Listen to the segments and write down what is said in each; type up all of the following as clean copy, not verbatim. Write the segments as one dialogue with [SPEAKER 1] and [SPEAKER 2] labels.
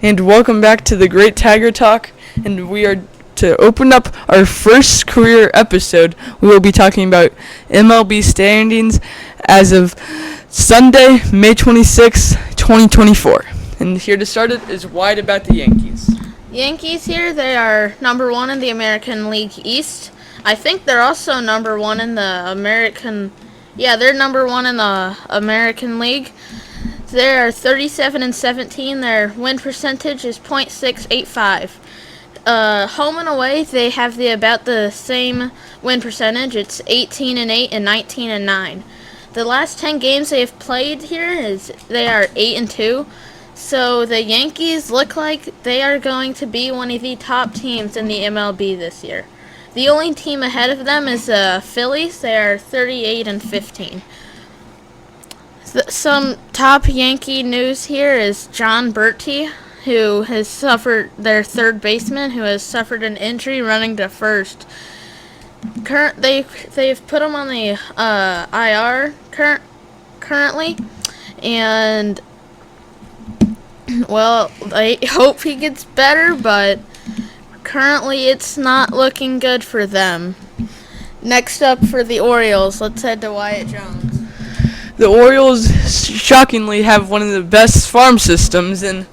[SPEAKER 1] And welcome back to the Great Tiger Talk. And we are to open up our first career episode. We will be talking about MLB standings as of Sunday, May 26, 2024. And here to start it is Wyatt about the Yankees.
[SPEAKER 2] Yankees here, they are number one in the American League East. I think they're also number one in the American... Yeah, they're number one in the American League. They're 37-17. Their win percentage is .685. Home and away, they have about the same win percentage. It's 18-8 and 19-9. The last 10 games they have played here they are 8-2. So the Yankees look like they are going to be one of the top teams in the MLB this year. The only team ahead of them is the Phillies. They are 38-15. Some top Yankee news here is John Berti, who has suffered, their third baseman, who has suffered an injury running to first. They've put him on the IR currently, and well, I hope he gets better, but currently it's not looking good for them. Next up for the Orioles, let's head to Wyatt Jones.
[SPEAKER 1] The Orioles shockingly have one of the best farm systems, and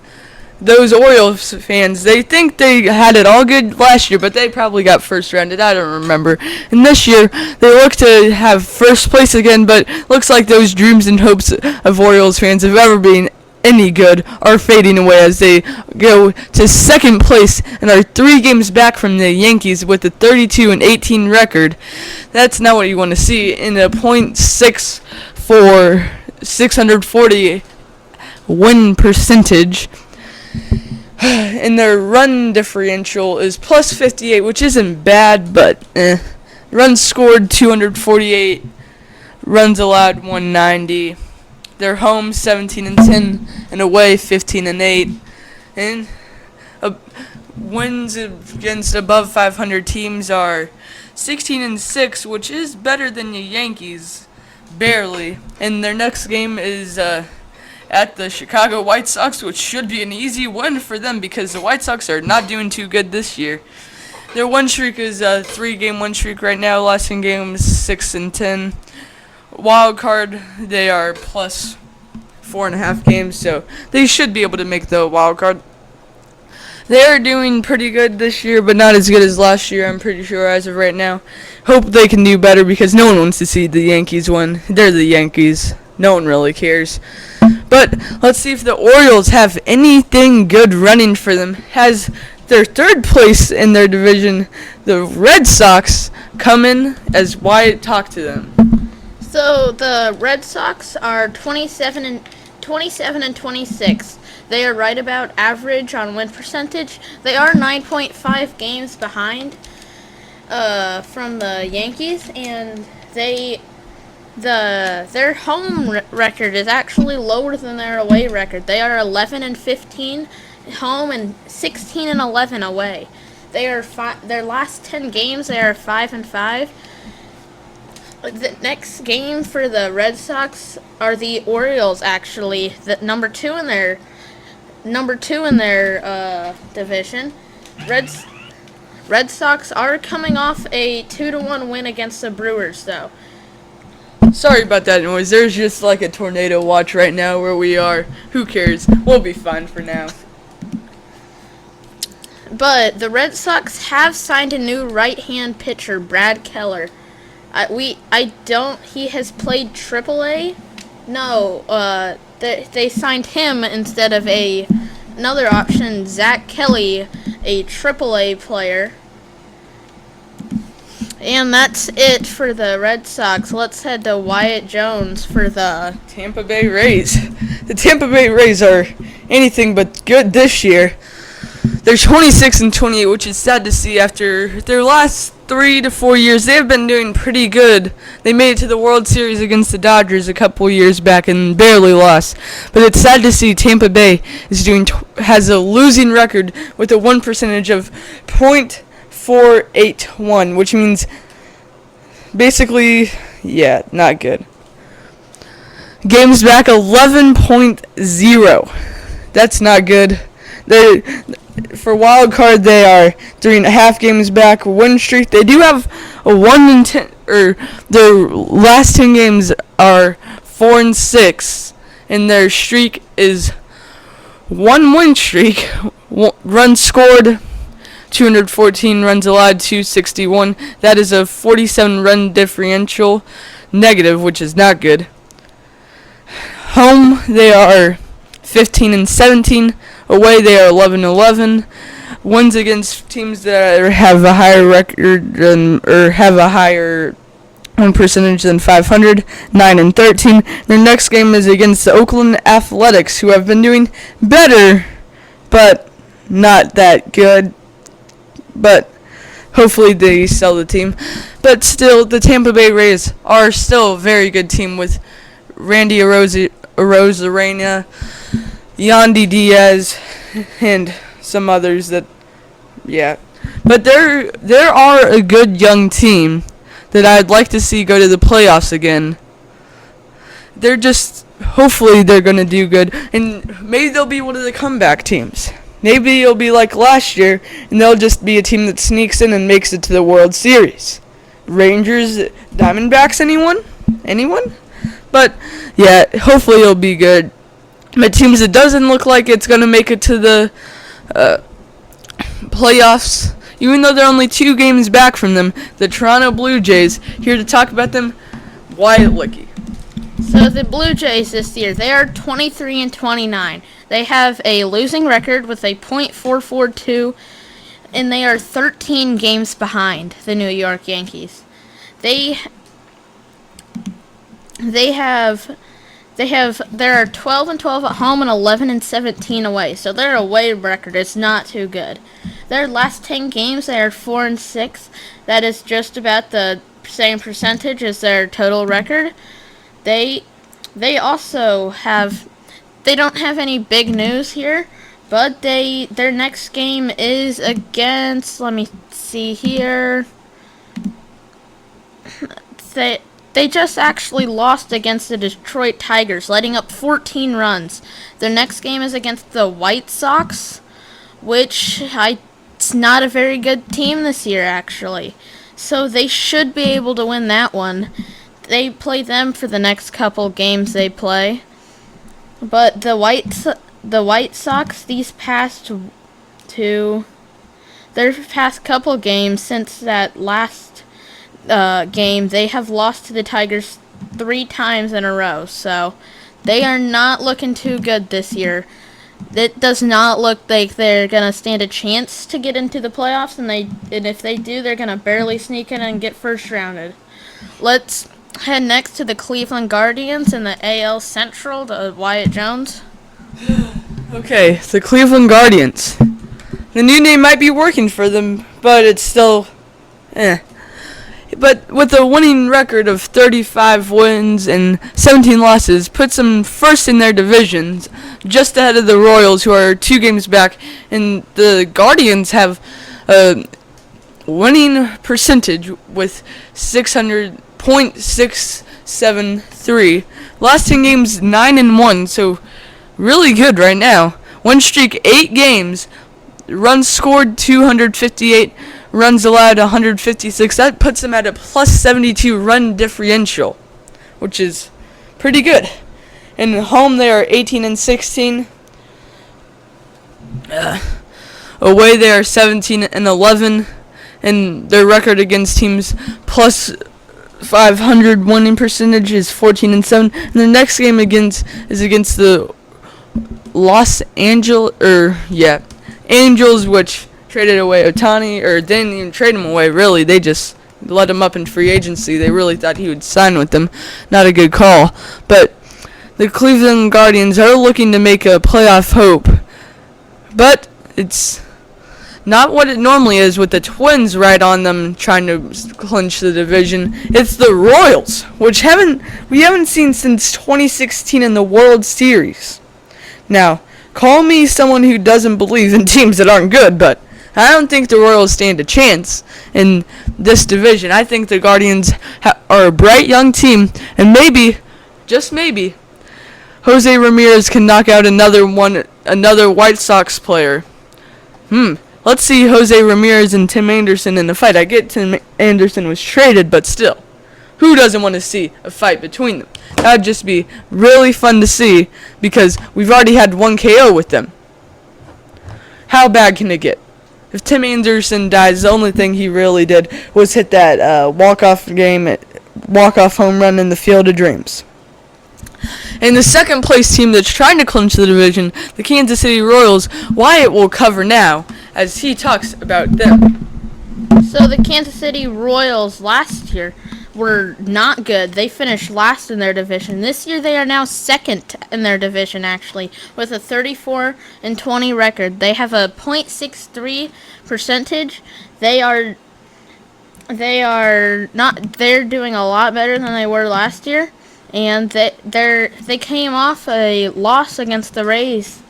[SPEAKER 1] those Orioles fans, they think they had it all good last year, but they probably got first rounded. I don't remember. And this year, they look to have first place again, but looks like those dreams and hopes of Orioles fans of ever being any good are fading away as they go to second place and are 3 games back from the Yankees with a 32-18 record. That's not what you want to see in a .6 for 640 win percentage. And their run differential is plus 58, which isn't bad, but runs scored 248, runs allowed 190. They're home 17-10 and away 15-8. And wins against above 500 teams are 16-6, which is better than the Yankees, barely. And their next game is at the Chicago White Sox, which should be an easy win for them because the White Sox are not doing too good this year. Their win streak is a 3-game win streak right now. Last in games 6-10. Wild card, they are plus 4.5 games, so they should be able to make the wild card. They are doing pretty good this year, but not as good as last year, I'm pretty sure, as of right now. Hope they can do better because no one wants to see the Yankees win. They're the Yankees. No one really cares. But let's see if the Orioles have anything good running for them. Has their third place in their division, the Red Sox, come in as Wyatt talked to them.
[SPEAKER 2] So the Red Sox are 27-26. They are right about average on win percentage. They are 9.5 games behind from the Yankees, and their home record is actually lower than their away record. They are 11-15 home and 16-11 away. They are their last 10 games. They are 5-5. The next game for the Red Sox are the Orioles. Actually, the number two in their division. Red Sox are coming off a 2-1 win against the Brewers, though.
[SPEAKER 1] Sorry about that noise. There's just like a tornado watch right now where we are. Who cares? We'll be fine for now.
[SPEAKER 2] But the Red Sox have signed a new right-hand pitcher, Brad Keller. He has played AAA. No, they signed him instead of another option, Zach Kelly, a AAA player. And that's it for the Red Sox. Let's head to Wyatt Jones for the
[SPEAKER 1] Tampa Bay Rays. The Tampa Bay Rays are anything but good this year. They're 26-28, which is sad to see after their last 3 to 4 years. They have been doing pretty good. They made it to the World Series against the Dodgers a couple years back and barely lost. But it's sad to see Tampa Bay has a losing record with a win percentage of .481, which means basically, not good. Games back 11.0. That's not good. They for wild card they are 3.5 games back win streak. They do have a 1-10 or their last 10 games are 4-6, and their streak is 1 win streak. Runs scored 214, runs allowed 261. That is a 47 run differential negative, which is not good. Home they are 15-17. Away they are 11-11. Wins against teams that have a higher record or have a higher win percentage than 500, 9-13. Their next game is against the Oakland Athletics, who have been doing better, but not that good. But hopefully they sell the team. But still, the Tampa Bay Rays are still a very good team with Randy Arozarena, Yandy Diaz, and some others that, yeah. But there are a good young team that I'd like to see go to the playoffs again. They're just, hopefully they're going to do good, and maybe they'll be one of the comeback teams. Maybe it'll be like last year, and they'll just be a team that sneaks in and makes it to the World Series. Rangers, Diamondbacks, anyone? Anyone? But, yeah, hopefully it'll be good. But teams that doesn't look like it's going to make it to the playoffs, even though they're only 2 games back from them, the Toronto Blue Jays. Here to talk about them, Wyatt Licky.
[SPEAKER 2] So the Blue Jays this year, they are 23-29. They have a losing record with a .442, and they are 13 games behind the New York Yankees. They are 12-12 at home and 11-17 away. So their away record is not too good. Their last 10 games, they are 4-6. That is just about the same percentage as their total record. They also have, they don't have any big news here, but their next game is against, let me see here. They just actually lost against the Detroit Tigers, letting up 14 runs. Their next game is against the White Sox, which it's not a very good team this year, actually. So they should be able to win that one. They play them for the next couple games they play. But the White Sox, their past couple games since that last game, they have lost to the Tigers 3 times in a row. So they are not looking too good this year. It does not look like they're going to stand a chance to get into the playoffs, and if they do, they're going to barely sneak in and get first rounded. Let's head next to the Cleveland Guardians in the AL Central, to Wyatt Jones.
[SPEAKER 1] Okay, the Cleveland Guardians. The new name might be working for them, but it's still, But with a winning record of 35 wins and 17 losses, puts them first in their divisions, just ahead of the Royals, who are 2 games back. And the Guardians have a winning percentage with 600.673. Last 10 games 9-1, so really good right now. Win streak 8 games. Runs scored 258. Runs allowed 156. That puts them at a plus 72 run differential, which is pretty good. And home they are 18-16. Away they are 17-11, and their record against teams plus 500 winning percentage is 14-7. And the next game is against the Angels, which traded away Ohtani, or they didn't even trade him away, really. They just let him up in free agency. They really thought he would sign with them. Not a good call. But the Cleveland Guardians are looking to make a playoff hope. But it's not what it normally is, with the Twins right on them trying to clinch the division. It's the Royals, which we haven't seen since 2016 in the World Series. Now, call me someone who doesn't believe in teams that aren't good, but I don't think the Royals stand a chance in this division. I think the Guardians are a bright young team, and maybe, just maybe, Jose Ramirez can knock out another another White Sox player. Let's see Jose Ramirez and Tim Anderson in a fight. I get Tim Anderson was traded, but still. Who doesn't want to see a fight between them? That'd just be really fun to see because we've already had one KO with them. How bad can it get? If Tim Anderson dies, the only thing he really did was hit that walk-off home run in the Field of Dreams. And the second place team that's trying to clinch the division, the Kansas City Royals, Wyatt will cover now as he talks about them.
[SPEAKER 2] So the Kansas City Royals last year were not good. They finished last in their division. This year they are now second in their division, actually, with a 34-20 record. They have a .63 percentage. They're doing a lot better than they were last year, and they came off a loss against the Rays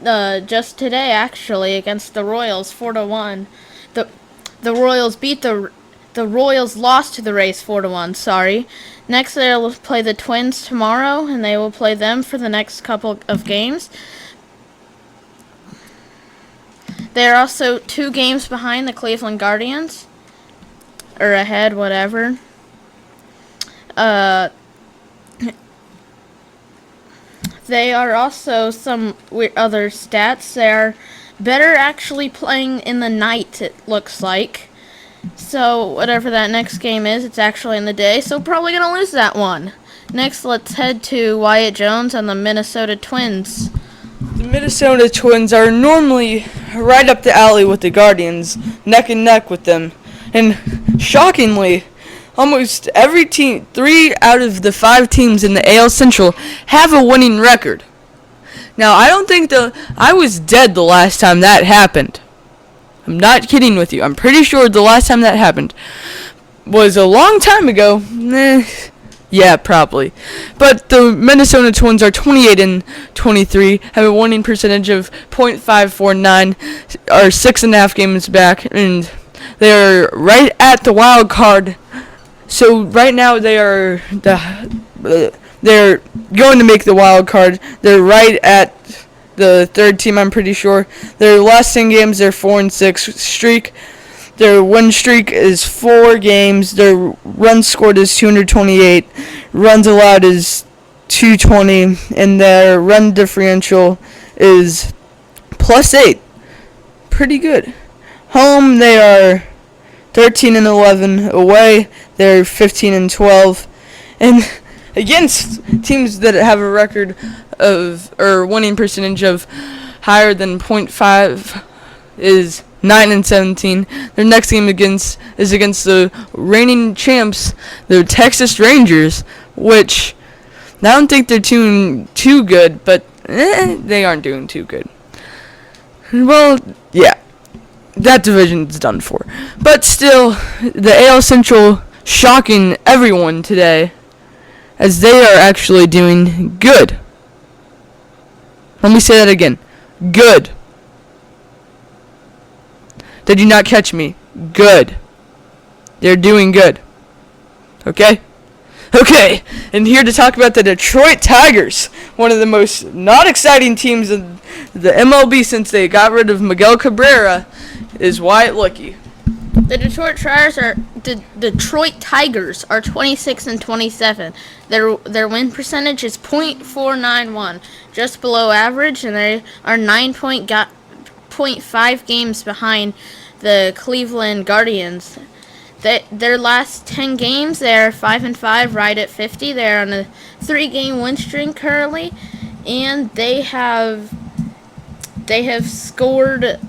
[SPEAKER 2] just today, actually, against the Royals 4-1. The Royals beat the Royals lost to the Rays 4-1, sorry. Next they'll play the Twins tomorrow, and they will play them for the next couple of games. They're also 2 games behind the Cleveland Guardians. Or ahead, whatever. They are also some other stats. They are better actually playing in the night, it looks like. So, whatever that next game is, it's actually in the day, so probably going to lose that one. Next, let's head to Wyatt Jones and the Minnesota Twins.
[SPEAKER 1] The Minnesota Twins are normally right up the alley with the Guardians, neck and neck with them. And shockingly, almost every team, 3 out of the 5 teams in the AL Central have a winning record. Now, I don't think I was dead the last time that happened. I'm not kidding with you. I'm pretty sure the last time that happened was a long time ago. Yeah, probably. But the Minnesota Twins are 28-23, have a winning percentage of .549, are 6.5 games back, and they are right at the wild card. So right now they're going to make the wild card. They're right at the 3rd team, I'm pretty sure. Their last 10 games, they're 4-6 streak. Their win streak is 4 games. Their runs scored is 228. Runs allowed is 220. And their run differential is +8. Pretty good. Home, they are 13-11. Away, they're 15-12. And against teams that have a record of, or winning percentage of higher than .5 is 9-17. Their next game is against the reigning champs, the Texas Rangers, which I don't think they're doing too good, but they aren't doing too good. Well, yeah, that division's done for. But still, the AL Central shocking everyone today, as they are actually doing good. Let me say that again. Good. Did you not catch me? Good. They're doing good. Okay? Okay, and here to talk about the Detroit Tigers, one of the most not exciting teams in the MLB since they got rid of Miguel Cabrera, is Wyatt Lucky.
[SPEAKER 2] The Detroit Tigers are 26-27. Their win percentage is .491, just below average, and they are 9.5 games behind the Cleveland Guardians. Their last 10 games, they are 5-5, right at 50. They are on a 3-game win streak currently, and they have scored,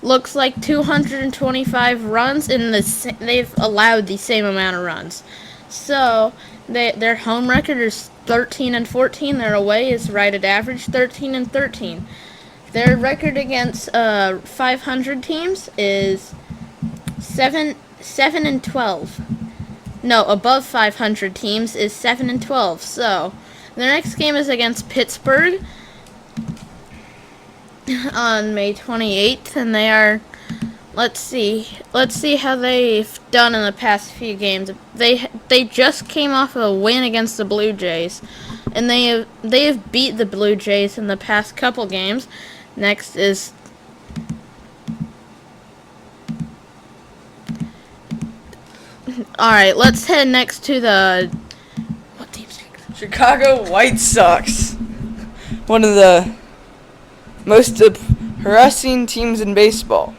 [SPEAKER 2] looks like 225 runs, and they've allowed the same amount of runs. So their home record is 13-14. Their away is right at average, 13-13. Their record against 500 teams is 7-12. No, above 500 teams is 7-12. So their next game is against Pittsburgh on May 28th, and they are, let's see how they've done in the past few games. They just came off a win against the Blue Jays and they have beat the Blue Jays in the past couple games. Next is all right. Let's head next to the what team's next?
[SPEAKER 1] Chicago White Sox, one of the most harassing teams in baseball.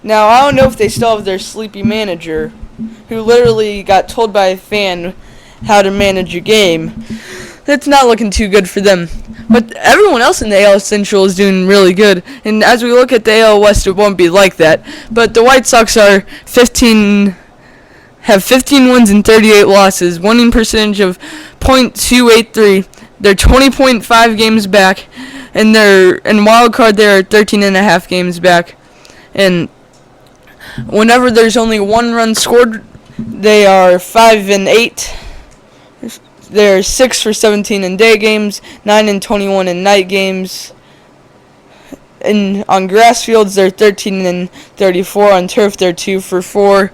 [SPEAKER 1] Now, I don't know if they still have their sleepy manager, who literally got told by a fan how to manage a game. That's not looking too good for them. But everyone else in the AL Central is doing really good. And as we look at the AL West, it won't be like that. But the White Sox have 15 wins and 38 losses, winning percentage of .283. They're 20.5 games back, and they're in wild card. They're 13.5 games back, and whenever there's only one run scored, they are 5-8. They're 6 for 17 in day games, 9 and 21 in night games. And on grass fields, they're 13 and 34. On turf, they're 2 for 4.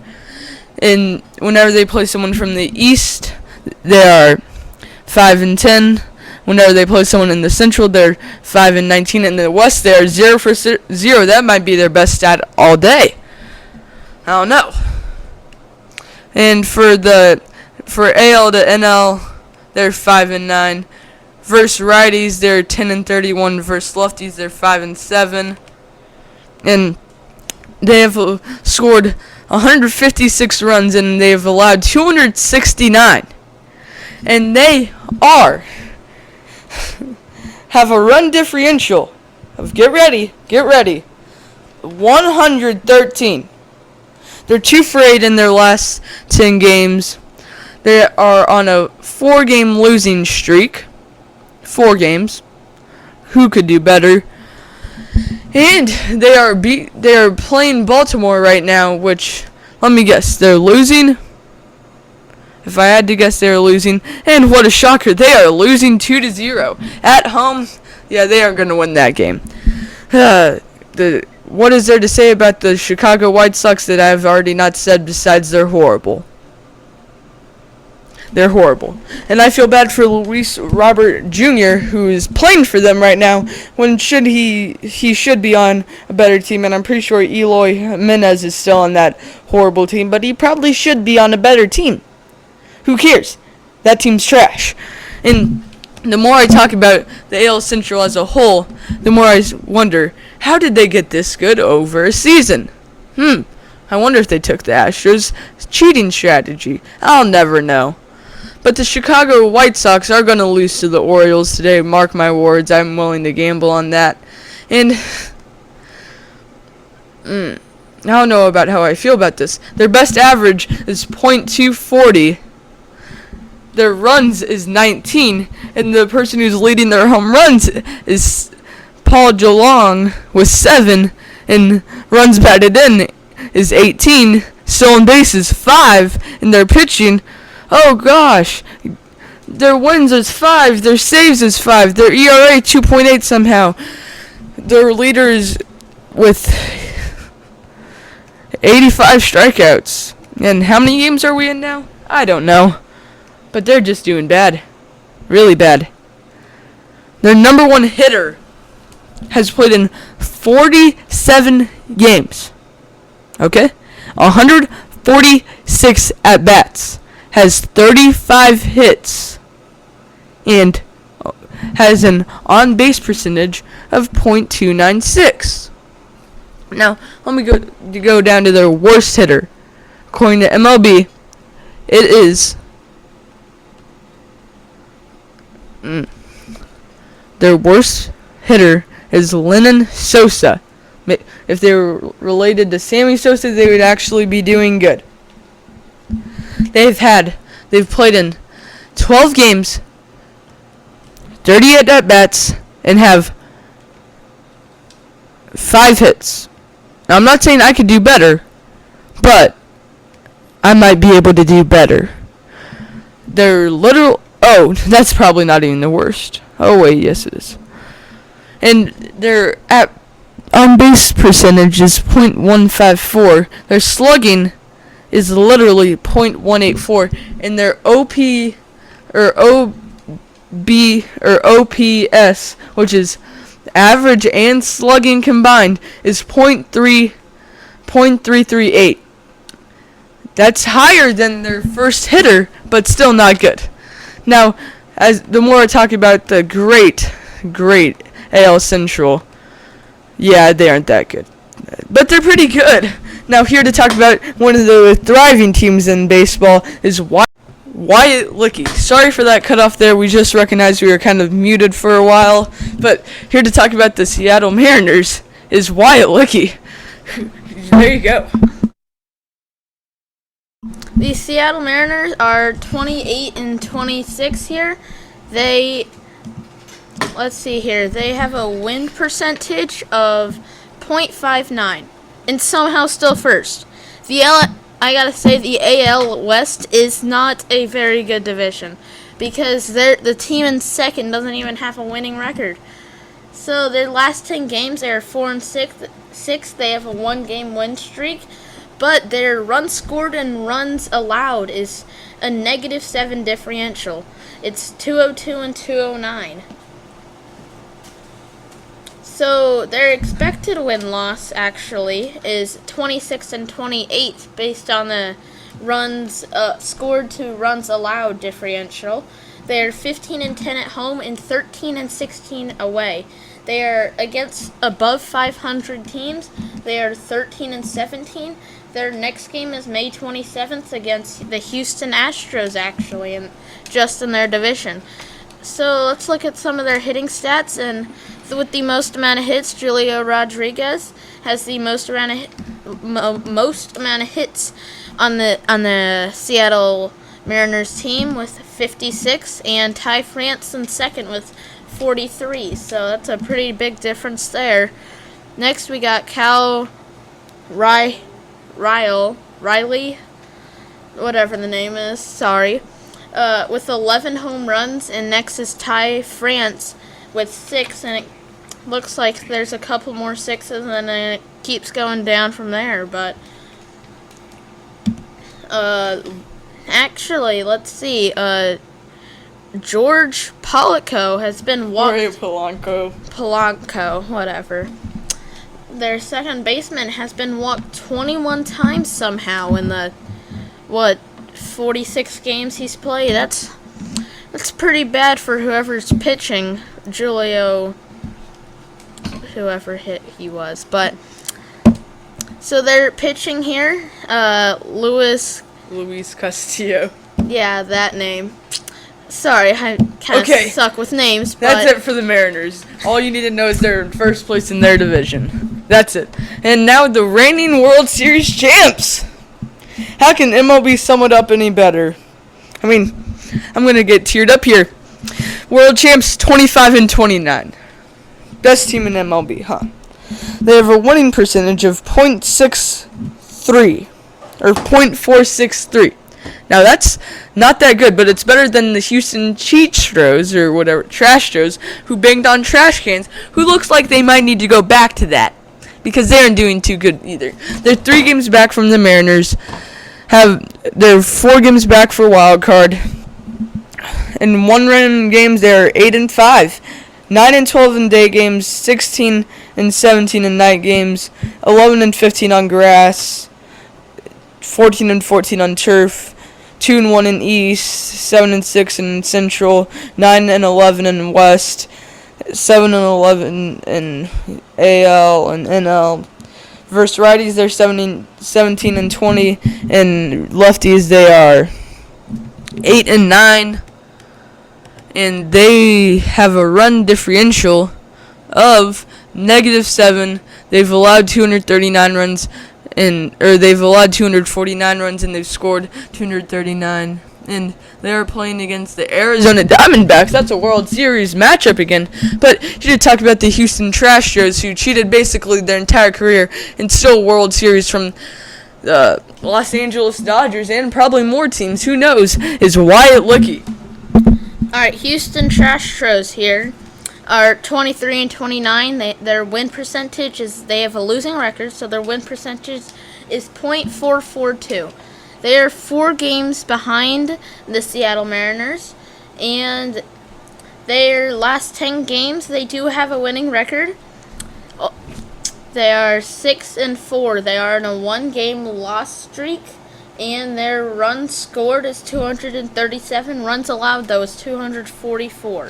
[SPEAKER 1] And whenever they play someone from the East, they are 5 and 10. Whenever they play someone in the Central, they're 5 and 19. In the West, they're 0 for 0. That might be their best stat all day. I don't know. And for AL to NL, they're 5 and 9. Versus righties, they're 10 and 31. Versus lefties, they're 5 and 7. And they have scored 156 runs, and they have allowed 269. And they have a run differential of, get ready, 113. They're 2 for 8 in their last 10 games. They are on a 4-game losing streak. 4 games. Who could do better? And they are playing Baltimore right now, which, let me guess, they're losing. If I had to guess, they're losing. And what a shocker, they are losing 2-0 at home. Yeah, they aren't going to win that game. What is there to say about the Chicago White Sox that I've already not said besides they're horrible? They're horrible. And I feel bad for Luis Robert Jr., who is playing for them right now, when he should be on a better team. And I'm pretty sure Eloy Jimenez is still on that horrible team, but he probably should be on a better team. Who cares? That team's trash. And the more I talk about the AL Central as a whole, the more I wonder, how did they get this good over a season? I wonder if they took the Astros' cheating strategy. I'll never know. But the Chicago White Sox are going to lose to the Orioles today. Mark my words. I'm willing to gamble on that. And I don't know about how I feel about this. Their best average is .240. Their runs is 19. And the person who's leading their home runs is Paul DeLong with 7. And runs batted in is 18. Stolen bases 5. And their pitching, oh gosh, their wins is 5, their saves is 5, their ERA 2.8 somehow. Their leaders with 85 strikeouts. And how many games are we in now? I don't know. But they're just doing bad. Really bad. Their number one hitter has played in 47 games. Okay? 146 at-bats. Has 35 hits. And has an on-base percentage of .296. Now, let me go down to their worst hitter. According to MLB, it is their worst hitter is Lennon Sosa. If they were related to Sammy Sosa, they would actually be doing good. They've played in 12 games, 38 at-bats, and have 5 hits. Now, I'm not saying I could do better, but I might be able to do better. That's probably not even the worst. Oh, wait, yes it is. And their on-base percentage is .154. Their slugging is literally .184, and their OPS, which is average and slugging combined, is .338. That's higher than their first hitter, but still not good. Now, as the more I talk about the great AL Central, yeah, they aren't that good, but they're pretty good. Now, here to talk about one of the thriving teams in baseball is Wyatt Lickey. Sorry for that cutoff there. We just recognized we were kind of muted for a while. But here to talk about the Seattle Mariners is Wyatt Lickey. There you go.
[SPEAKER 2] The Seattle Mariners are 28-26 here. Let's see here. They have a win percentage of .59 and somehow still first. I gotta say, the AL West is not a very good division because the team in second doesn't even have a winning record. So their last 10 games, they are 4-6. They have a 1-game win streak, but their runs scored and runs allowed is a -7 differential. It's 202 and 209. So their expected win-loss actually is 26 and 28 based on the runs scored to runs allowed differential. They are 15 and 10 at home and 13 and 16 away. They are against above 500 teams. They are 13 and 17. Their next game is May 27th against the Houston Astros actually, and just in their division. So let's look at some of their hitting stats, and with the most amount of hits, Julio Rodriguez has the most amount of hits on the Seattle Mariners team with 56, and Ty France in second with 43. So that's a pretty big difference there. Next we got Cal Riley, whatever the name is. Sorry. With 11 home runs, and next is Ty France with 6, and it looks like there's a couple more 6s, and then it keeps going down from there. But actually, let's see. George Polanco has been walked. Polanco, whatever. Their second baseman has been walked 21 times somehow in the 46 games he's played. That's pretty bad for whoever's pitching, Julio, whoever he was. But so they're pitching here, Luis
[SPEAKER 1] Castillo.
[SPEAKER 2] Yeah, that name. Sorry, I kind of suck with names. But
[SPEAKER 1] that's it for the Mariners. All you need to know is they're in first place in their division. That's it. And now the reigning World Series champs. How can MLB sum it up any better? I mean, I'm going to get teared up here. World champs 25 and 29. Best team in MLB, huh? They have a winning percentage of .63 or .463. Now that's not that good, but it's better than the Houston Cheatstros or whatever, Trashstros, who banged on trash cans, who looks like they might need to go back to that because they aren't doing too good either. They're 3 games back from the Mariners. They're 4 games back for wild card. In one-run games, they're 8 and 5, 9 and 12 in day games, 16 and 17 in night games, 11 and 15 on grass, 14 and 14 on turf, 2 and 1 in East, 7 and 6 in Central, 9 and 11 in West, 7 and 11 in AL and NL. Versus righties, they're 17 and 20, and lefties, they are 8 and 9, and they have a run differential of -7. They've allowed 239 runs, they've allowed 249 runs, and they've scored 239. And they are playing against the Arizona Diamondbacks. That's a World Series matchup again. But you did talk about the Houston Trashstros, who cheated basically their entire career and stole World Series from the Los Angeles Dodgers and probably more teams. Who knows? Is Wyatt Lickey.
[SPEAKER 2] All right, Houston Trashstros here are 23 and 29. Their win percentage is, they have a losing record, so their win percentage is .442. They are 4 games behind the Seattle Mariners, and their last 10 games, they do have a winning record. They are 6-4. They are in a 1-game loss streak, and their runs scored is 237. Runs allowed, though, is 244.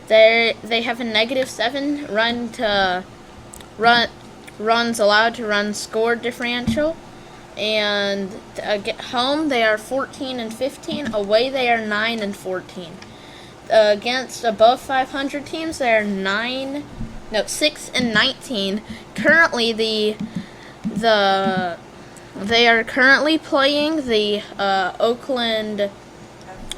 [SPEAKER 2] They have a -7 runs allowed to runs scored differential. And at home, they are 14-15. Away, they are 9-14. Against above 500 teams, they are 6-19. Currently, they are currently playing the Oakland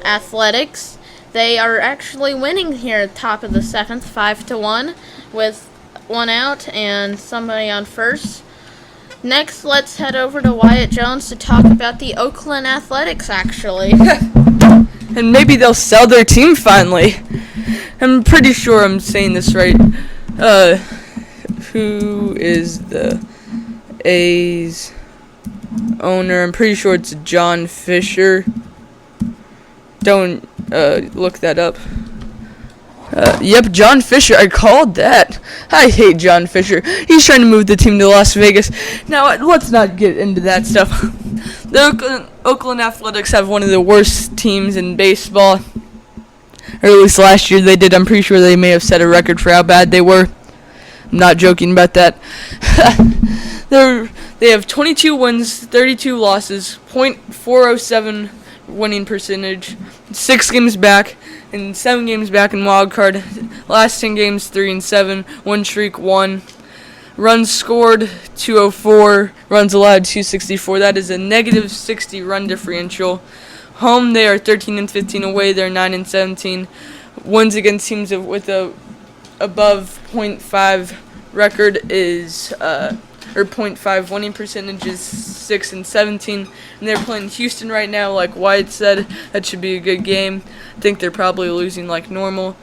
[SPEAKER 2] Athletics. They are actually winning here at the top of the 7th, 5-1, with 1 out and somebody on first. Next, let's head over to Wyatt Jones to talk about the Oakland Athletics, actually.
[SPEAKER 1] And maybe they'll sell their team finally. I'm pretty sure I'm saying this right. Who is the A's owner? I'm pretty sure it's John Fisher. Don't look that up. Yep, John Fisher. I called that. I hate John Fisher. He's trying to move the team to Las Vegas. Now, let's not get into that stuff. The Oakland Athletics have one of the worst teams in baseball. Or at least last year they did. I'm pretty sure they may have set a record for how bad they were. I'm not joking about that. They have 22 wins, 32 losses, .407 winning percentage, 6 games back, and 7 games back in wild card. Last 10 games, 3-7, win streak 1. Runs scored 204, runs allowed 264. That is a -60 run differential. Home, they are 13-15. Away, they're 9-17. Wins against teams with a above .5 record is or .5 winning percentage is 6-17, and they're playing Houston right now. Like Wyatt said, that should be a good game. I think they're probably losing like normal.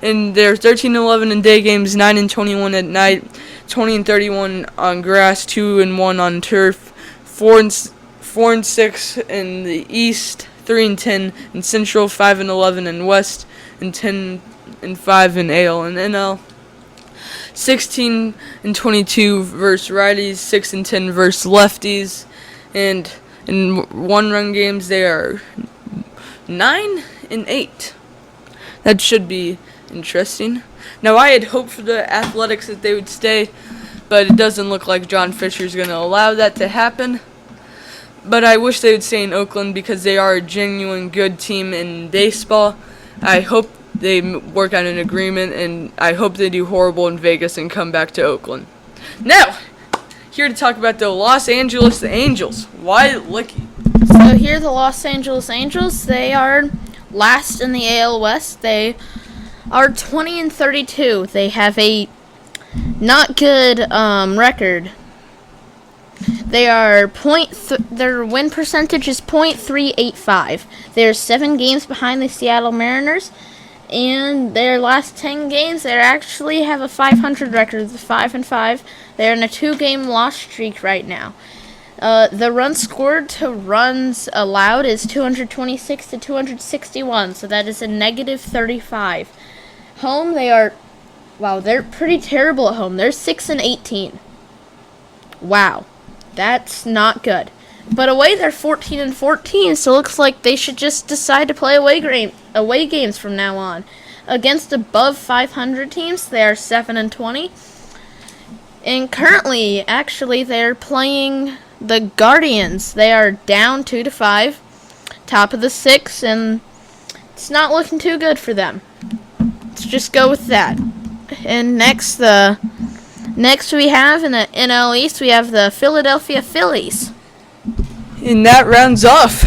[SPEAKER 1] And they're 13-11 in day games, 9-21 at night, 20-31 on grass, 2-1 on turf, 4-6 in the East, 3-10 in Central, 5-11 in West, and 10-5 in AL and NL. 16-22 versus righties, 6-10 versus lefties, and in one-run games they are 9-8. That should be interesting. Now, I had hoped for the Athletics that they would stay, but it doesn't look like John Fisher's going to allow that to happen. But I wish they would stay in Oakland because they are a genuine good team in baseball. I hope they work out an agreement, and I hope they do horrible in Vegas and come back to Oakland. Now, here to talk about the Los Angeles Angels. Wyatt Licky.
[SPEAKER 2] So here, the Los Angeles Angels, they are last in the AL West. They are 20-32. They have a not good record. They are their win percentage is .385. They're 7 games behind the Seattle Mariners. And their last 10 games, they actually have a 500 record, 5-5. They're in a 2-game loss streak right now. The runs scored to runs allowed is 226 to 261, so that is a -35. Home, they're pretty terrible at home. They're 6-18. Wow, that's not good. But away, they're 14-14, so it looks like they should just decide to play away games from now on. Against above 500 teams, they are 7-20. And currently, actually, they're playing the Guardians. They are down 2-5, top of the 6, and it's not looking too good for them. Let's just go with that. And next we have in the NL East, we have the Philadelphia Phillies.
[SPEAKER 1] And that rounds off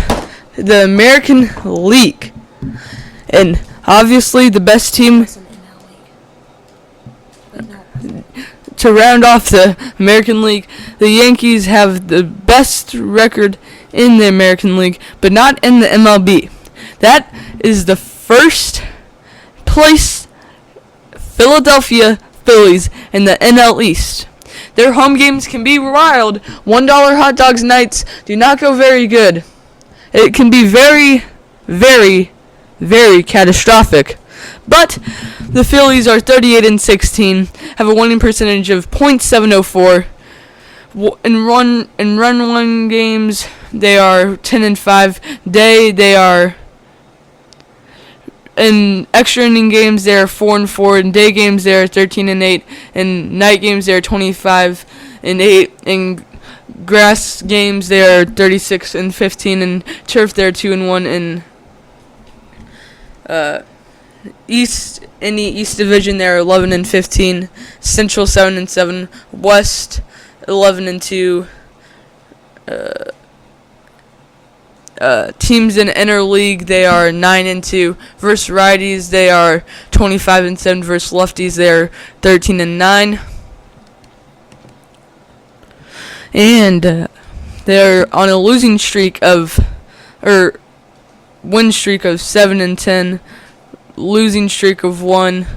[SPEAKER 1] the American League. And obviously the best team to round off the American League, the Yankees have the best record in the American League, but not in the MLB. That is the first place Philadelphia Phillies in the NL East. Their home games can be wild. $1 hot dogs nights do not go very good. It can be very, very, very catastrophic. But the Phillies are 38 and 16, have a winning percentage of .704. In run one games, they are 10 and 5. They are in extra inning games they are 4 and 4. In day games they are 13 and 8. In night games they are 25 and 8. In grass games they are 36 and 15. In turf they are 2 and 1. In the East Division they are 11 and 15. Central 7 and 7. West 11 and 2. Teams in interleague they are 9 and 2. Versus righties they are 25 and 7. Versus lefties they are 13 and 9. And they're on a losing streak of, or win streak of 7 and 10. Losing streak of 1.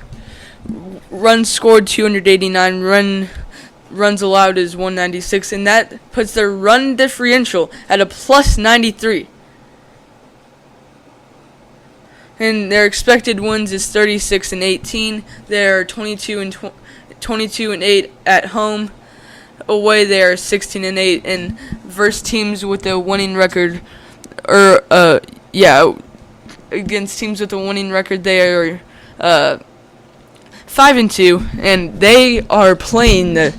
[SPEAKER 1] Runs scored 289. Runs allowed is 196, and that puts their run differential at a plus 93. And their expected wins is 36 and 18. They're 22 and 8 at home. Away they are 16 and 8, and versus teams with a winning record, against teams with a winning record they are 5 and 2, and they are playing the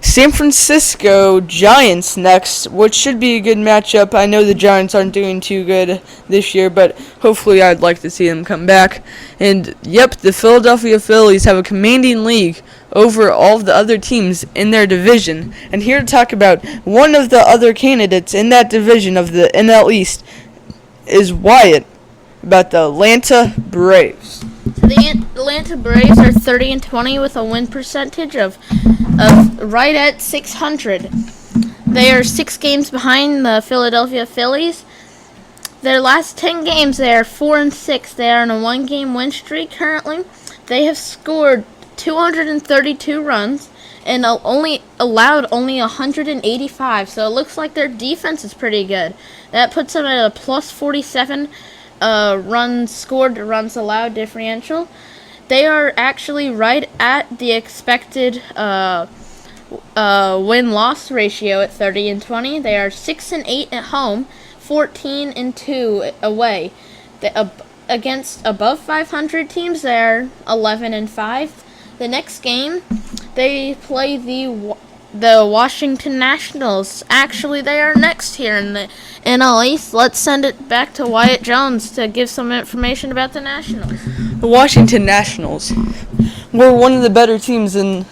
[SPEAKER 1] San Francisco Giants next, which should be a good matchup. I know the Giants aren't doing too good this year, but hopefully I'd like to see them come back. And yep, the Philadelphia Phillies have a commanding lead over all of the other teams in their division. And here to talk about one of the other candidates in that division of the NL East is Wyatt, about the Atlanta Braves.
[SPEAKER 2] The Atlanta Braves are 30 and 20 with a win percentage of right at 600. They are 6 games behind the Philadelphia Phillies. Their last 10 games, they are 4 and 6. They are on a 1-game win streak currently. They have scored 232 runs and only allowed 185. So it looks like their defense is pretty good. That puts them at a plus 47 runs scored to runs allowed differential. They are actually right at the expected win-loss ratio at 30 and 20. They are 6 and 8 at home, 14 and 2 away. Against above 500 teams, they are 11 and 5. The next game, they play the Washington Nationals. Actually, they are next here in the NL East. Let's send it back to Wyatt Jones to give some information about the Nationals.
[SPEAKER 1] The Washington Nationals were one of the better teams in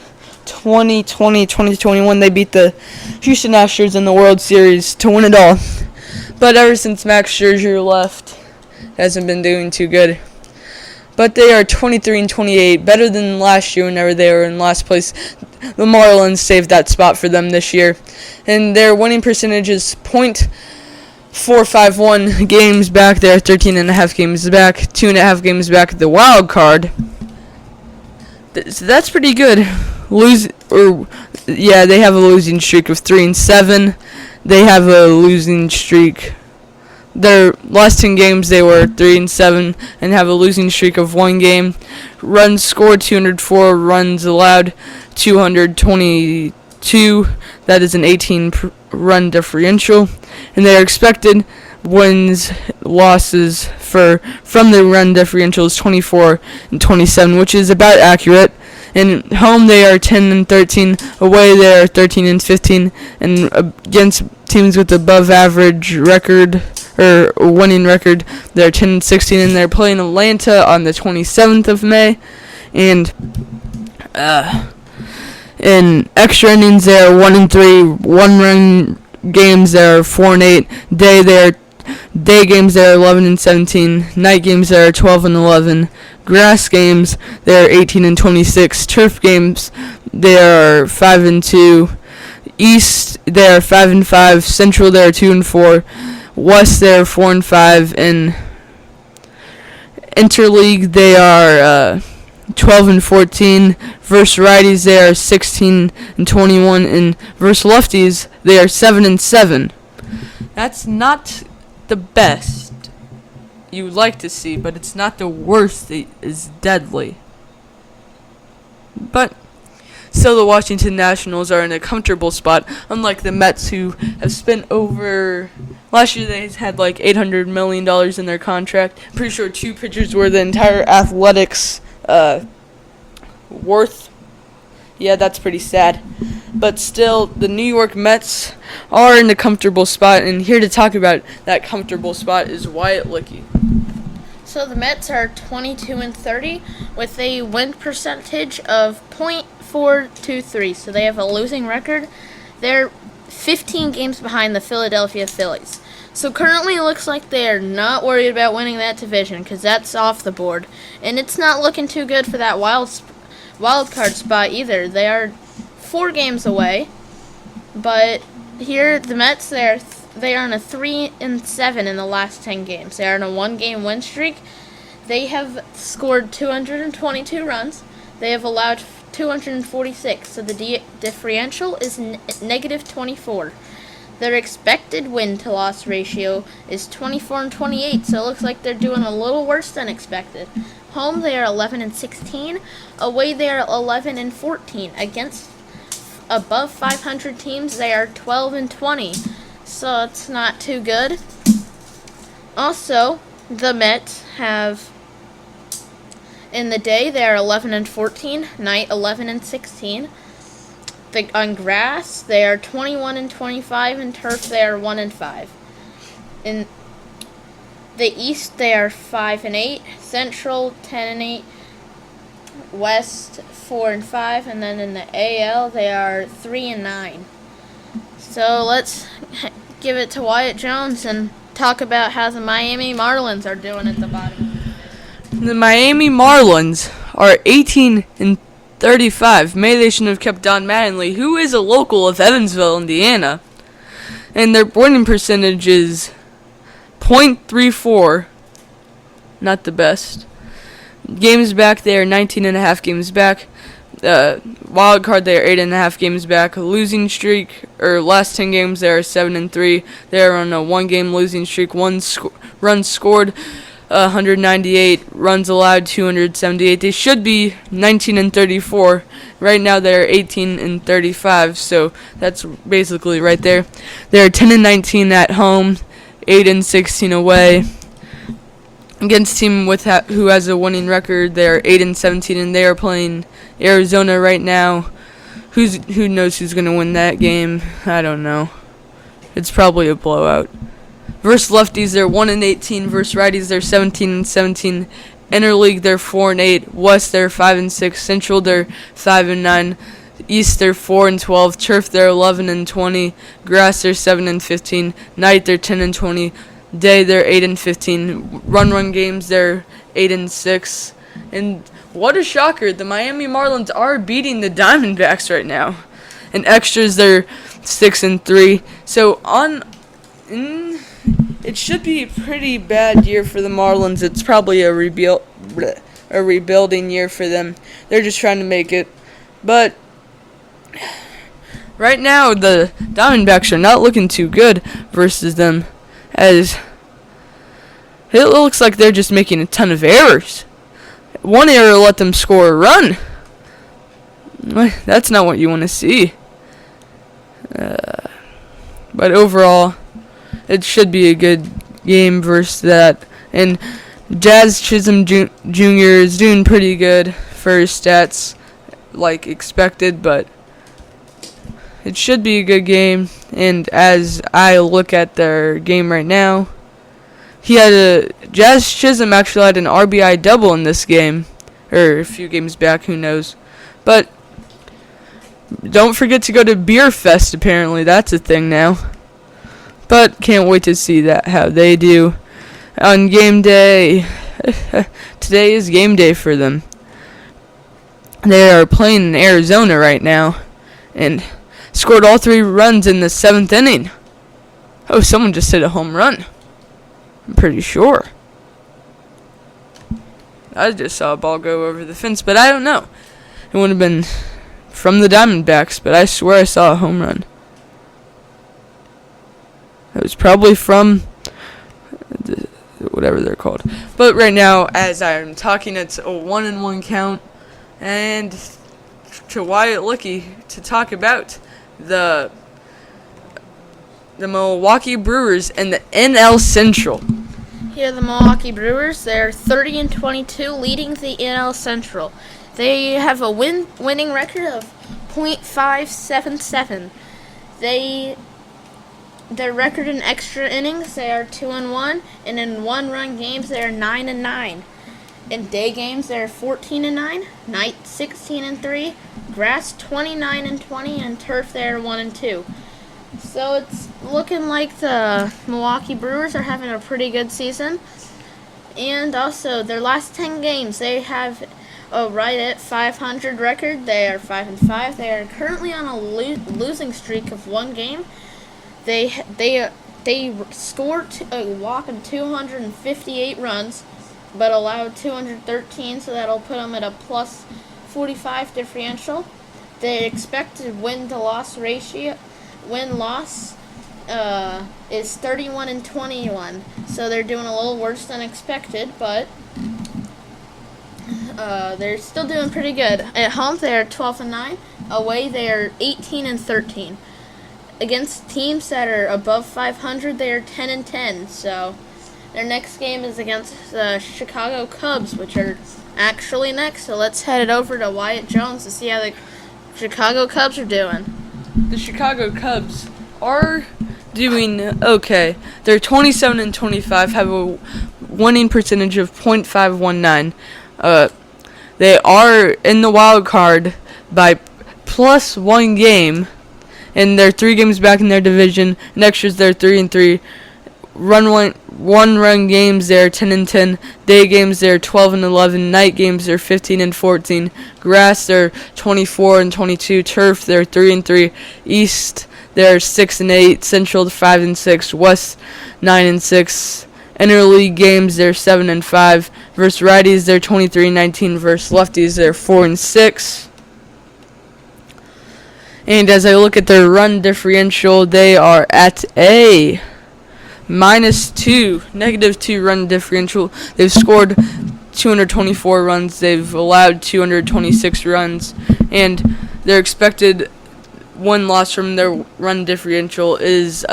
[SPEAKER 1] 2020-2021. They beat the Houston Astros in the World Series to win it all. But ever since Max Scherzer left, hasn't been doing too good. But they are 23 and 28, better than last year whenever they were in last place. The Marlins saved that spot for them this year. And their winning percentage is .451 games back. They are 13.5 games back, 2.5 games back at the wild card. So that's pretty good. They have a losing streak of 3 and 7. They have a losing streak. Their last 10 games they were 3 and 7 and have a losing streak of 1 game. Runs scored 204, runs allowed 222. That is an 18 run differential, and their expected wins losses from the run differential is 24 and 27, which is about accurate. In home they are 10 and 13, away they are 13 and 15, and against teams with above average record or winning record, they're 10 and 16, and they're playing Atlanta on the 27th of May. And in extra innings they're 1 and 3, 1-run games they're 4 and 8, day games they're 11 and 17, night games they're 12 and 11, grass games they're 18 and 26, turf games they are 5 and 2, east they're 5 and 5, central they're 2 and 4, west they're 4 and 5, and interleague they are 12 and 14. Versus righties they are 16 and 21, and versus lefties they are 7 and 7. That's not the best you would like to see, but it's not the worst. It is deadly. But still, the Washington Nationals are in a comfortable spot, unlike the Mets, who have spent over... Last year, they had like $800 million in their contract. Pretty sure 2 pitchers were the entire Athletics worth. Yeah, that's pretty sad. But still, the New York Mets are in a comfortable spot, and here to talk about that comfortable spot is Wyatt Licky.
[SPEAKER 2] So the Mets are 22-30 with a win percentage of .423. So they have a losing record. They're 15 games behind the Philadelphia Phillies. So currently it looks like they are not worried about winning that division because that's off the board. And it's not looking too good for that wild card spot either. They are 4 games away. But here the Mets, they are on a 3-7 in the last 10 games. They are on a 1-game win streak. They have scored 222 runs. They have allowed 246. So the differential is negative 24. Their expected win-to-loss ratio is 24-28. So it looks like they're doing a little worse than expected. Home, they are 11-16. Away, they are 11-14. Against above 500 teams, they are 12-20. So it's not too good. Also, the Mets have, in the day, they are 11-14. Night, 11-16. On grass, they are 21-25. In turf, they are 1-5. In the East, they are 5-8. Central, 10-8. West, 4-5. And then in the AL, they are 3-9. So let's give it to Wyatt Jones and talk about how the Miami Marlins are doing at the bottom.
[SPEAKER 1] The Miami Marlins are 18-35. Maybe they shouldn't have kept Don Mattingly, who is a local of Evansville, Indiana. And their winning percentage is .34. Not the best. Games back, they are 19.5 games back. Wild card, they are 8.5 games back. Losing streak, or last 10 games, they are 7-3. They are on a 1-game losing streak. Runs scored, 198. Runs allowed, 278. They should be 19-34. Right now, they are 18-35. So that's basically right there. They are 10-19 at home, 8-16 away. Against a team who has a winning record, they are 8-17, and they are playing Arizona right now. Who knows who's gonna win that game? I don't know. It's probably a blowout. Versus lefties, they're 1-18. Versus righties, they're 17-17. Interleague, they're 4-8. West, they're 5-6. Central, they're 5-9. East, they're 4-12. Turf, they're 11-20. Grass, they're 7-15. Night, they're 10-20. Day, they're 8-15. Run games, they're 8-6. And what a shocker, the Miami Marlins are beating the Diamondbacks right now. In extras, they're 6-3. So it should be a pretty bad year for the Marlins. It's probably a rebuilding year for them. They're just trying to make it. But right now, the Diamondbacks are not looking too good versus them, as it looks like they're just making a ton of errors. One error let them score a run. That's not what you want to see. But overall, it should be a good game versus that. And Jazz Chisholm Jr. is doing pretty good for his stats, like expected, but it should be a good game. And as I look at their game right now, Jazz Chisholm actually had an RBI double in this game, or a few games back, who knows. But don't forget to go to Beer Fest, apparently that's a thing now. But can't wait to see how they do on game day. Today is game day for them. They are playing in Arizona right now, and scored all 3 runs in the 7th inning. Oh, someone just hit a home run. I'm pretty sure. I just saw a ball go over the fence, but I don't know. It would have been from the Diamondbacks, but I swear I saw a home run. It was probably from whatever they're called. But right now, as I'm talking, it's a 1-1 count, and to Wyatt Licky to talk about the Milwaukee Brewers and the NL Central.
[SPEAKER 2] Here are the Milwaukee Brewers. They're 30-22, leading the NL Central. They have a winning record of .577. Their record in extra innings, they are 2-1, and in one-run games, they are 9-9. In day games, they are 14-9, night 16-3, grass 29-20, and turf they are 1-2. So it's looking like the Milwaukee Brewers are having a pretty good season. And also, their last 10 games, they have right at 500 record. They are 5-5. They are currently on a losing streak of one game. They scored a whopping 258 runs, but allowed 213, so that'll put them at a plus 45 differential. Their expected win-to-loss ratio, win-loss, is 31-21, so they're doing a little worse than expected, but they're still doing pretty good. At home, they are 12-9. Away, they are 18-13. Against teams that are above 500, they are 10-10. So their next game is against the Chicago Cubs, which are actually next. So let's head it over to Wyatt Jones to see how the Chicago Cubs are doing.
[SPEAKER 1] The Chicago Cubs are doing okay. They're 27-25, have a winning percentage of .519. They are in the wild card by plus one game, and they're 3 games back in their division. Next year's they're 3-3. One-run games they're 10-10. Day games they're 12-11. Night games they're 15-14. Grass they're 24-22. Turf they're 3-3. East they're 6-8. Central 5-6. West 9-6. Interleague games they're 7-5. Versus righties they're 23-19. Versus lefties they're 4-6. And as I look at their run differential, they are at a -2 run differential. They've scored 224 runs. They've allowed 226 runs. And their expected win-loss from their run differential is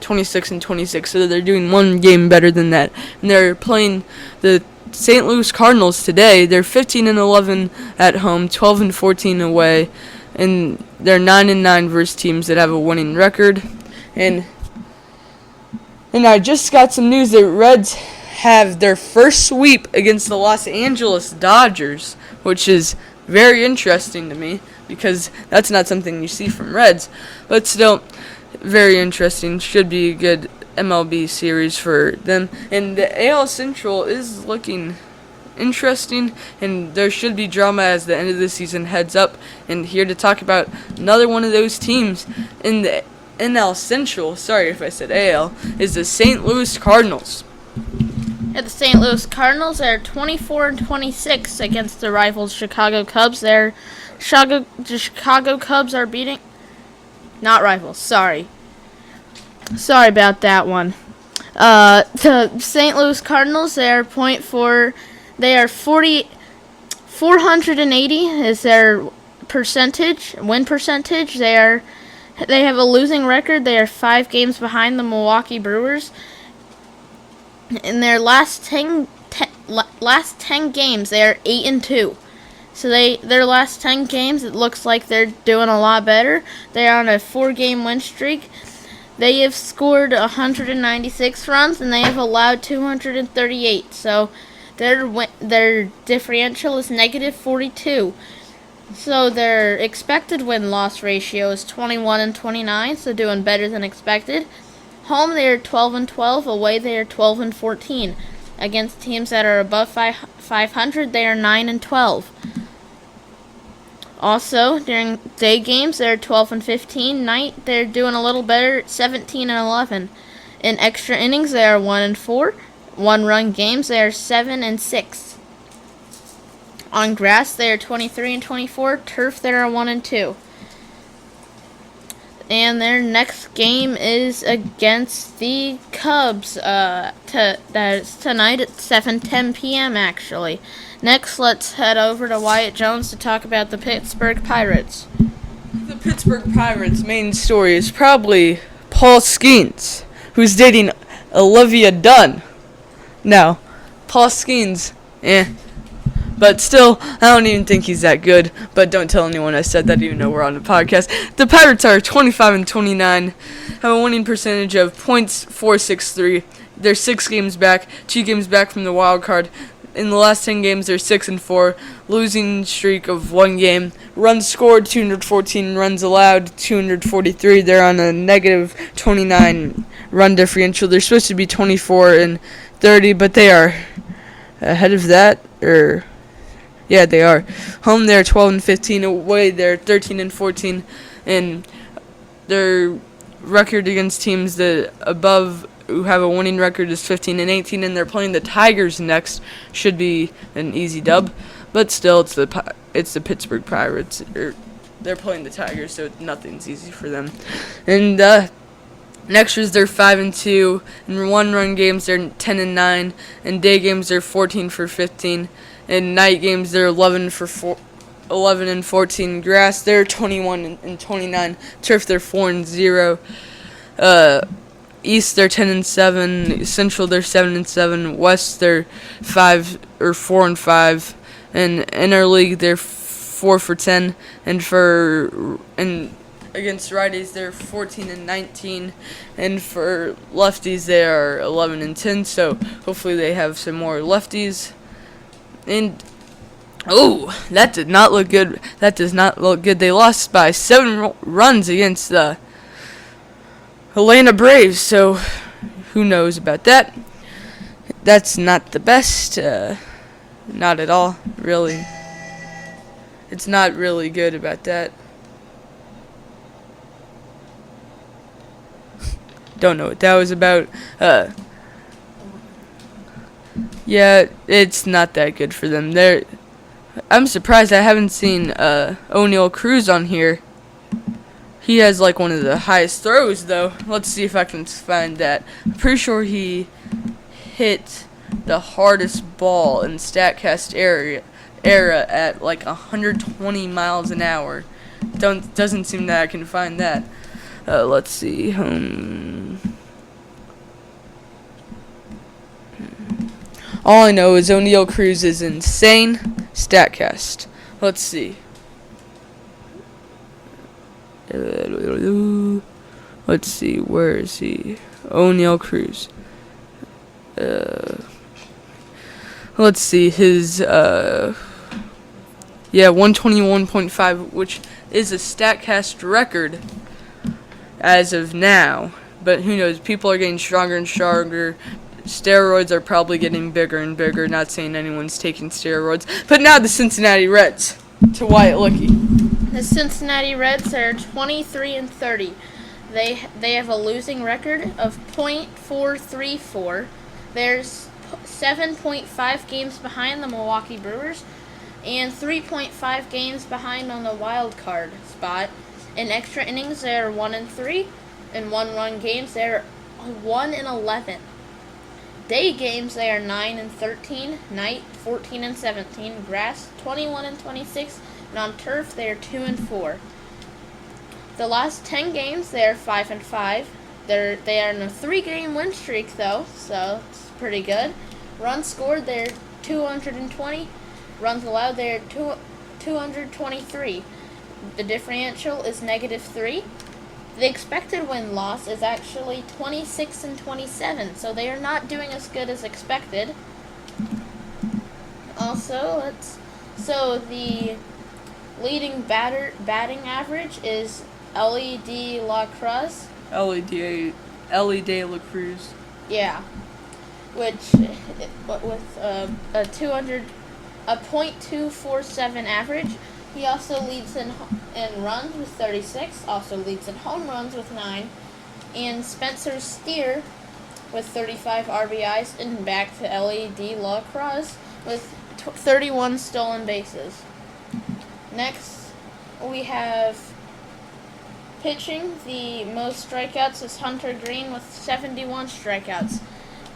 [SPEAKER 1] 26-26. So they're doing one game better than that. And they're playing the St. Louis Cardinals today. They're 15-11 at home, 12-14 away. And they're 9-9 versus teams that have a winning record. And I just got some news that Reds have their first sweep against the Los Angeles Dodgers, which is very interesting to me because that's not something you see from Reds. But still, very interesting. Should be a good MLB series for them. And the AL Central is looking interesting, and there should be drama as the end of the season heads up. And here to talk about another one of those teams in the NL Central, sorry if I said AL, is the St. Louis Cardinals.
[SPEAKER 2] At the St. Louis Cardinals, they're 24-26 against the rivals Chicago Cubs. The Chicago Cubs are beating, not rivals. Sorry about that one. The St. Louis Cardinals, they are 480 is their win percentage. They have a losing record. They are 5 games behind the Milwaukee Brewers. In their last 10 games, they are 8-2. So their last 10 games, it looks like they're doing a lot better. They're on a 4-game win streak. They have scored 196 runs, and they have allowed 238. So their differential is -42. So their expected win-loss ratio is 21-29, so doing better than expected. Home, they are 12-12. Away, they are 12-14. Against teams that are above 500, they are 9-12. Also, during day games, they're 12-15. Night, they're doing a little better, 17-11. In extra innings, they are 1-4. One-run games, they are 7-6. On grass, they are 23-24. Turf, they are 1-2. And their next game is against the Cubs. That's tonight at 7:10 p.m. actually. Next, let's head over to Wyatt Jones to talk about the Pittsburgh Pirates.
[SPEAKER 1] The Pittsburgh Pirates' main story is probably Paul Skeens, who's dating Olivia Dunn. Now, Paul Skeens, But still, I don't even think he's that good. But don't tell anyone I said that, even though we're on the podcast. The Pirates are 25-29, have a winning percentage of .463. They're 6 games back, 2 games back from the wild card. In the last 10 games, they're 6-4, losing streak of 1 game. Runs scored 214, runs allowed 243. They're on a negative 29 run differential. They're supposed to be 24-30, but they are ahead of that, yeah, they are. Home, they're 12-15. Away, they're 13-14. And their record against teams that above who have a winning record is 15-18, and they're playing the Tigers next. Should be an easy dub, but still, it's the Pittsburgh Pirates. They're playing the Tigers, so nothing's easy for them. And next year's they're 5-2. In 1-run games, they're 10-9. In day games, they're 14-15. In night games, they're 11-14. Grass, they're 21-29. Turf, they're 4-0. East, they're 10-7. Central, they're 7-7. West, they're 4-5. And interleague, they're 4-10. And against righties, they're 14-19, and for lefties, they are 11-10. So hopefully, they have some more lefties. And that did not look good. That does not look good. They lost by 7 runs against the Atlanta Braves. So who knows about that? That's not the best. Not at all, really. It's not really good about that. Don't know what that was about. Yeah, it's not that good for them. I'm surprised I haven't seen O'Neal Cruz on here. He has like one of the highest throws, though. Let's see if I can find that. I'm pretty sure he hit the hardest ball in StatCast era at like 120 miles an hour. Doesn't seem that I can find that. Let's see. All I know is O'Neal Cruz is insane. StatCast. Let's see. Let's see. Where is he? O'Neal Cruz. Let's see. His 121.5, which is a StatCast record as of now. But who knows? People are getting stronger and stronger. Steroids are probably getting bigger and bigger. Not saying anyone's taking steroids. But now the Cincinnati Reds to Wyatt Licky.
[SPEAKER 2] The Cincinnati Reds are 23-30. They have a losing record of .434. There's 7.5 games behind the Milwaukee Brewers and 3.5 games behind on the wild card spot. In extra innings, they're 1-3. In 1-run games, they're 1-11. Day games, they are 9-13. Night, 14-17. Grass, 21-26. And on turf, they are 2-4. The last 10 games, they are 5-5. They are in a 3-game win streak, though, so it's pretty good. Runs scored, they're 220. Runs allowed, they're 223. The differential is -3. The expected win-loss is actually 26-27, so they are not doing as good as expected. Also, the leading batting average is LED La Cruz.
[SPEAKER 1] LED La Cruz.
[SPEAKER 2] Yeah, which with a .247 average. He also leads in runs with 36, also leads in home runs with 9, and Spencer Steer with 35 RBIs, and back to LED La Cruz with 31 stolen bases. Next, we have Pitching, the most strikeouts is Hunter Green with 71 strikeouts.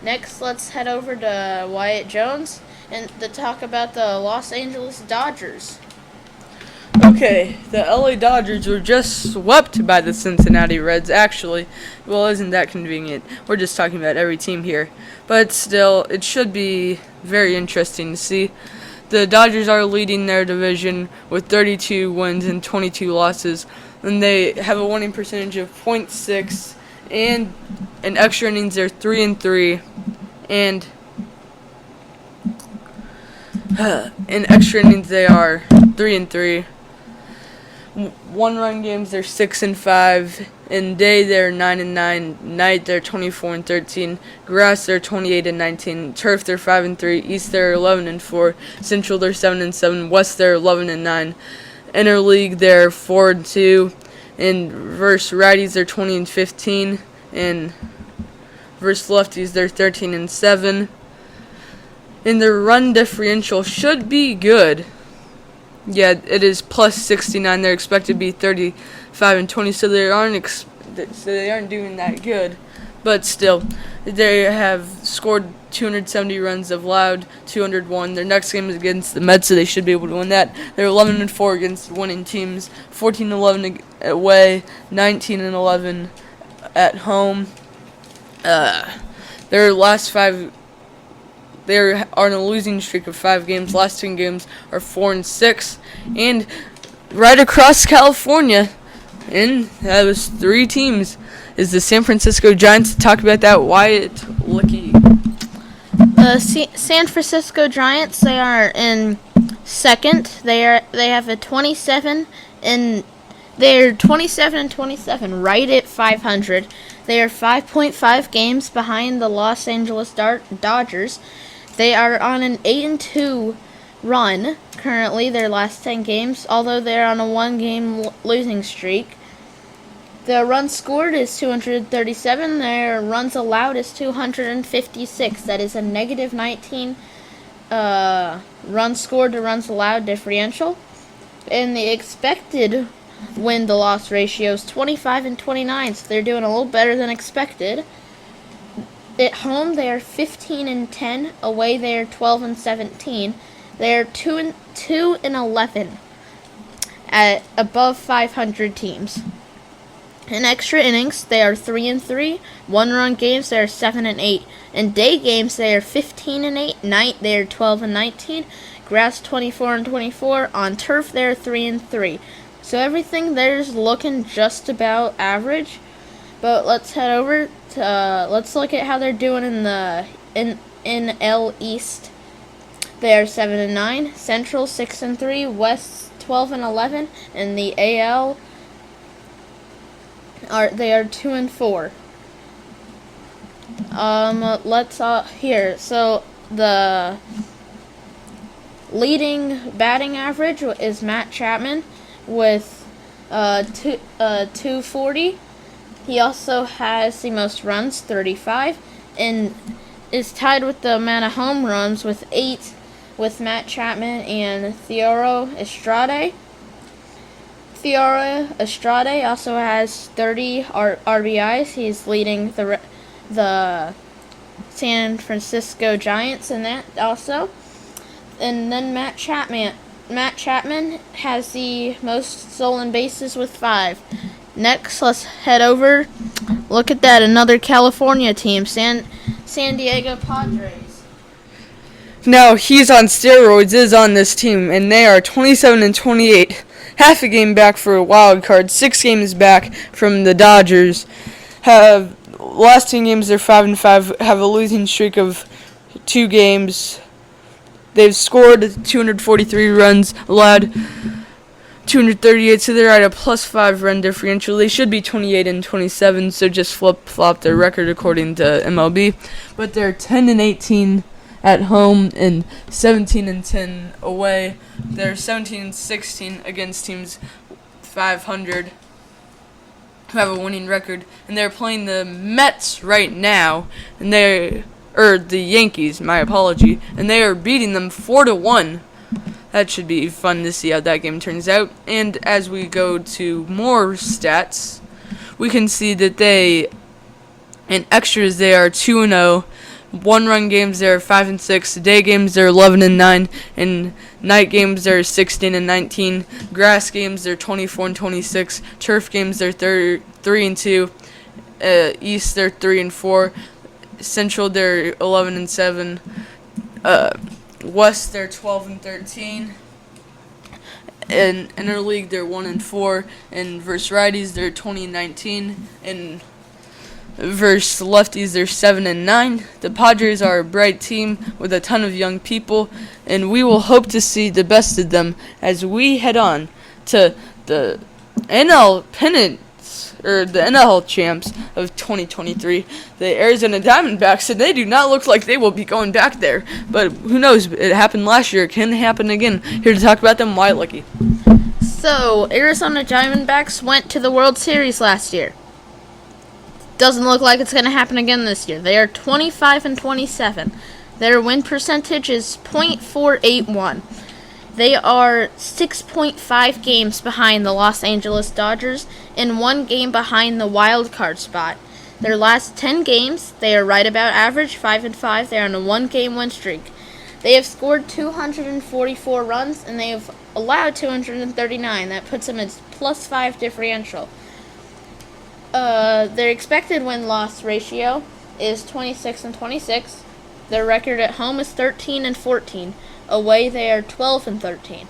[SPEAKER 2] Next, let's head over to Wyatt Jones and to talk about the Los Angeles Dodgers.
[SPEAKER 1] Okay, the LA Dodgers were just swept by the Cincinnati Reds, actually. Well, isn't that convenient? We're just talking about every team here. But still, it should be very interesting to see. The Dodgers are leading their division with 32 wins and 22 losses, and they have a winning percentage of .6, and in extra innings they're 3-3, and in extra innings they are 3-3. 1-run games they're 6-5. In day they're 9-9. Night they're 24-13. Grass they're 28-19. Turf they're 5-3. East they're 11-4. Central they're 7-7. West they're 11-9. Interleague they're 4-2. And versus righties they're 20-15. And versus lefties they're 13-7. And their run differential should be good. Yeah, it is plus 69. They're expected to be 35-20, so they aren't doing that good. But still, they have scored 270 runs, have allowed 201. Their next game is against the Mets, so they should be able to win that. They're 11-4 against winning teams, 14-11 away, 19-11 at home. Their last 5. They are on a losing streak of 5 games. Last 10 games are 4-6, and right across California, and that was 3 teams, is the San Francisco Giants. Talk about that, Wyatt Licky.
[SPEAKER 2] The San Francisco Giants, they are in second. They have a 27 and they're 27-27, right at 500. They are 5.5 games behind the Los Angeles Dodgers. They are on an 8-2 run currently, their last 10 games, although they're on a 1-game losing streak. The runs scored is 237. Their runs allowed is 256. That is a negative 19 runs scored to runs allowed differential. And the expected win-to-loss ratio is 25-29, so they're doing a little better than expected. At home, they are 15-10. Away, they are 12-17. They are 2-11 at above 500 teams. In extra innings, they are 3-3. 1-run games, they are 7-8. In day games, they are 15-8. Night, they are 12-19. Grass, 24-24. On turf, they are 3-3. So everything there's looking just about average. But let's head over to let's look at how they're doing in the NL East. They are 7-9, Central 6-3, West 12-11, and the AL are 2-4. Let's here. So the leading batting average is Matt Chapman with 240. He also has the most runs, 35, and is tied with the amount of home runs with 8 with Matt Chapman and Theodore Estrada. Theodore Estrada also has 30 RBIs. He's leading the San Francisco Giants in that also. And then Matt Chapman has the most stolen bases with 5. Next, let's head over. Look at that, another California team, San Diego Padres.
[SPEAKER 1] Now, he's on steroids, is on this team, and they are 27-28. Half a game back for a wild card, 6 games back from the Dodgers. Last 10 games, they're 5-5, have a losing streak of 2 games. They've scored 243 runs, allowed 238, so they're at a +5 run differential. They should be 28-27, so just flip-flop their record according to MLB. But they're 10-18 at home and 17-10 away. They're 17-16 against teams 500 who have a winning record, and they're playing the Mets right now, and the Yankees, my apology, and they are beating them 4-1. that should be fun to see how that game turns out. And as we go to more stats, we can see that in extras, they are 2-0. 1-run games, they're 5-6. Day games, they're 11-9. And night games, they're 16-19. Grass games, they're 24-26. Turf games, they're 3-2. East, they're 3-4. Central, they're 11-7. West, they're 12-13. In interleague, they're 1-4. And versus righties, they're 20-19. And versus lefties, they're 7-9. The Padres are a bright team with a ton of young people, and we will hope to see the best of them as we head on to the NL pennants, or the NL champs of 2023, the Arizona Diamondbacks, and they do not look like they will be going back there. But who knows? It happened last year. It can happen again. Here to talk about them, Wyatt Lucky.
[SPEAKER 2] So, Arizona Diamondbacks went to the World Series last year. Doesn't look like it's going to happen again this year. They are 25-27. Their win percentage is .481. They are 6.5 games behind the Los Angeles Dodgers and 1 game behind the wild card spot. Their last 10 games, they are right about average, 5-5. They are on a 1-game win streak. They have scored 244 runs, and they have allowed 239. That puts them at +5 differential. Their expected win-loss ratio is 26-26. Their record at home is 13-14. Away, they are 12-13.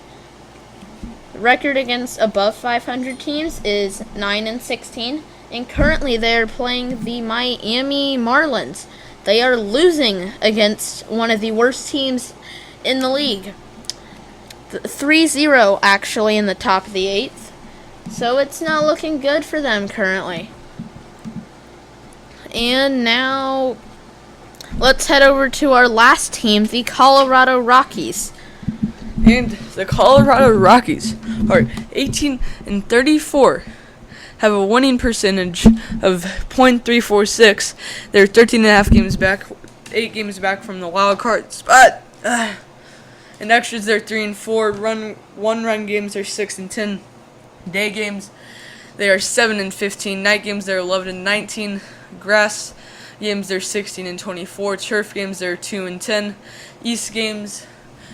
[SPEAKER 2] The record against above 500 teams is 9-16. And currently, they are playing the Miami Marlins. They are losing against one of the worst teams in the league. 3-0, actually, in the top of the 8th. So it's not looking good for them currently. And now, let's head over to our last team, the Colorado Rockies.
[SPEAKER 1] And the Colorado Rockies are 18-34, have a winning percentage of .346. They're 13.5 games back, 8 games back from the wild card spot. In extras, they're 3-4. One-run games are 6-10. Day games, they are 7-15. Night games, they're 11-19. Grass games, they're 16-24. Turf games, they're 2-10. East games,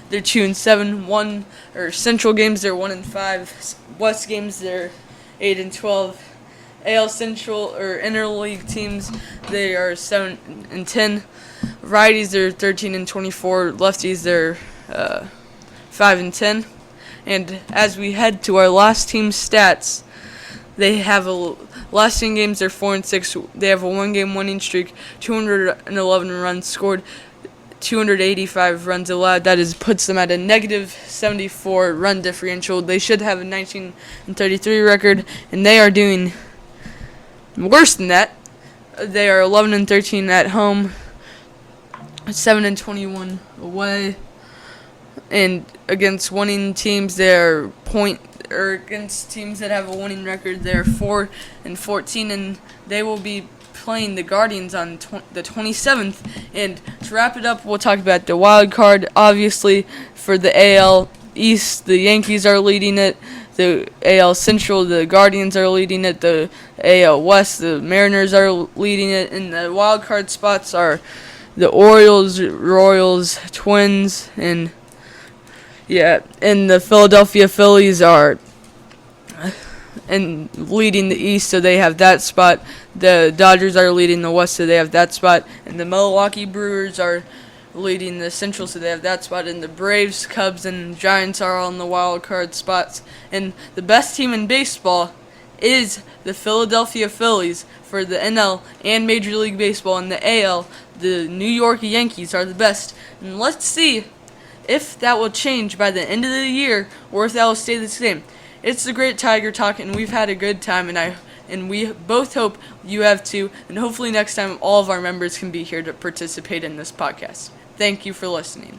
[SPEAKER 1] they're 2-7. Central games, they're 1-5. West games, they're 8-12. AL Central or interleague teams, they are 7-10. Righties, they're 13-24. Lefties, they're 5-10. And as we head to our last team's stats, they have last 10 games, they're 4-6. They have a 1-game winning streak, 211 runs scored, 285 runs allowed. That puts them at a -74 run differential. They should have a 19-33 record, and they are doing worse than that. They are 11-13 at home, 7-21 away, and against winning teams, they're against teams that have a winning record, they're 4-14, and they will be playing the Guardians on the 27th. And to wrap it up, we'll talk about the wild card. Obviously, for the AL East, the Yankees are leading it. The AL Central, the Guardians are leading it. The AL West, the Mariners are leading it. And the wild card spots are the Orioles, Royals, Twins, and the Philadelphia Phillies are leading the East, so they have that spot. The Dodgers are leading the West, so they have that spot. And the Milwaukee Brewers are leading the Central, so they have that spot. And the Braves, Cubs, and Giants are on the wild card spots. And the best team in baseball is the Philadelphia Phillies for the NL and Major League Baseball. In the AL, the New York Yankees are the best. And let's see if that will change by the end of the year or if that will stay the same. It's the Great Tiger Talk, and we've had a good time, and we both hope you have too, and hopefully next time all of our members can be here to participate in this podcast. Thank you for listening.